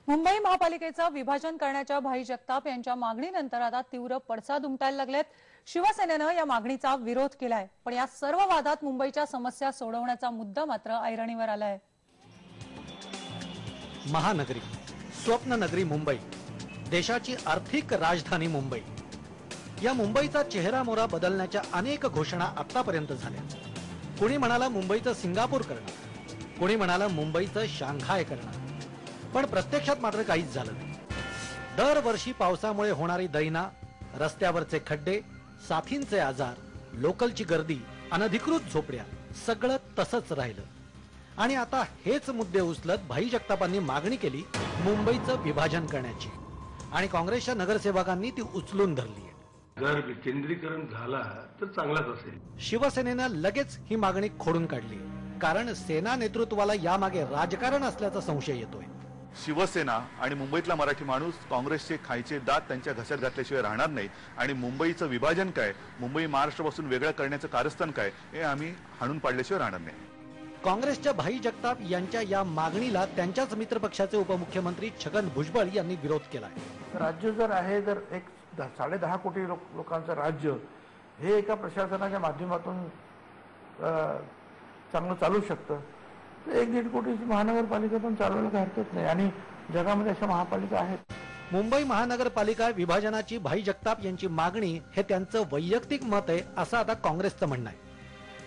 मुंबई महापालिकेचं विभाजन करण्याच्या भाई जगताप यांच्या मागणीनंतर आता तीव्र पडसाद उमटायला लागलेत। शिवसेनेनं या मागणीचा विरोध केलाय, पण या सर्व वादात मुंबईच्या समस्या सोडवण्याचा मुद्दा मात्र ऐरणीवर आलाय। महानगरी, स्वप्ननगरी मुंबई, देशाची आर्थिक राजधानी मुंबई, या मुंबईचा चेहरा मोहरा बदलण्याच्या अनेक घोषणा आतापर्यंत झाल्या। कोणी म्हणाला मुंबईचं सिंगापूर करणार, कोणी म्हणाला मुंबईचं शांघाय करणार, पण प्रत्यक्षात मात्र काहीच झालं नाही। दरवर्षी पावसामुळे होणारी दैना, रस्त्यावरचे खड्डे, साथींचे आजार, लोकलची गर्दी, अनधिकृत झोपड्या, सगळं तसंच राहिलं। आणि आता हेच मुद्दे उचलत भाई जगतापांनी मागणी केली मुंबईचं विभाजन करण्याची, आणि काँग्रेसच्या नगरसेवकांनी ती उचलून धरली आहे। जर विकेंद्रीकरण झाला तर चांगलाच असेल। शिवसेनेनं लगेच ही मागणी खोडून काढली, कारण सेना नेतृत्वाला यामागे राजकारण असल्याचा संशय येतोय। शिवसेना आणि मुंबईतला मराठी माणूस काँग्रेसचे खायचे दात त्यांच्या घशात घातल्याशिवाय राहणार नाही, आणि मुंबईचं विभाजन काय, मुंबई महाराष्ट्रापासून वेगळं करण्याचं कारस्थान काय, हे आम्ही हाणून पाडल्याशिवाय राहणार नाही। काँग्रेसच्या भाई जगताप यांच्या या मागणीला त्यांच्याच मित्रपक्षाचे उपमुख्यमंत्री छगन भुजबळ यांनी विरोध केलाय। राज्य जर आहे, जर एक 10.5 कोटी लोकांचं राज्य हे एका प्रशासनाच्या माध्यमातून चांगलं चालू शकतं, तर 1-1.5 कोटीची महानगरपालिका पण चालवायला काही हरकत नाही, आणि जगामध्ये अशा महापालिका आहेत। मुंबई महानगरपालिका विभाजनाची भाई जगताप यांची मागणी हे त्यांचं वैयक्तिक मत आहे असं आता काँग्रेसचं म्हणणं आहे,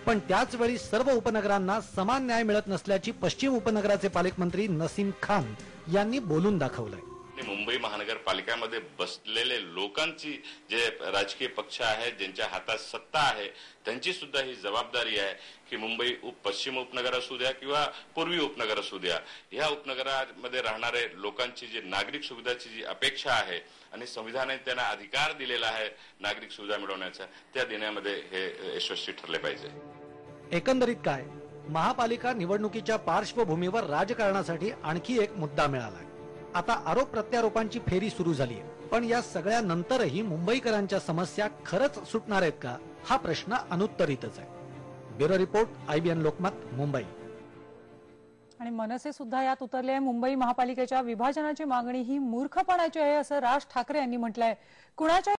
पण त्याच वेळी सर्व उपनगरांना समान न्याय मिळत नसल्याची पश्चिम उपनगराचे पालकमंत्री नसीम खान यांनी बोलून दाखवलंय। मुंबई महानगरपालिकेमध्ये बसलेले लोकांची जे राजकीय पक्ष आहेत, ज्यांच्या हातात सत्ता आहे, त्यांची सुद्धा ही जबाबदारी आहे की मुंबई पश्चिम उपनगर असू द्या किंवा पूर्वी उपनगर असू द्या, या उपनगरामध्ये राहणारे लोकांची जी नागरिक सुविधाची जी अपेक्षा आहे आणि संविधानाने त्यांना अधिकार दिलेला आहे नागरिक सुविधा मिळवण्याचा, त्या देण्यामध्ये हे यशस्वी ठरले पाहिजे। एकंदरीत काय, महापालिका निवडणुकीच्या पार्श्वभूमीवर राजकारणासाठी आणखी एक मुद्दा मिळाला। आता आरोप प्रत्यारोपांची फेरी सुरू झाली आहे, पण या सगळ्यानंतरही मुंबईकरांच्या समस्या खरंच सुटणार आहेत का, हा प्रश्न अनुत्तरितच आहे। Bureau report, IBN Lokmat, Mumbai. आणि मनसे सुद्धा यात उतरले आहे। मुंबई महापालिकेच्या विभाजनाची मागणी ही मूर्खपणाची आहे असं राज ठाकरे यांनी म्हटलंय। कुणाच्या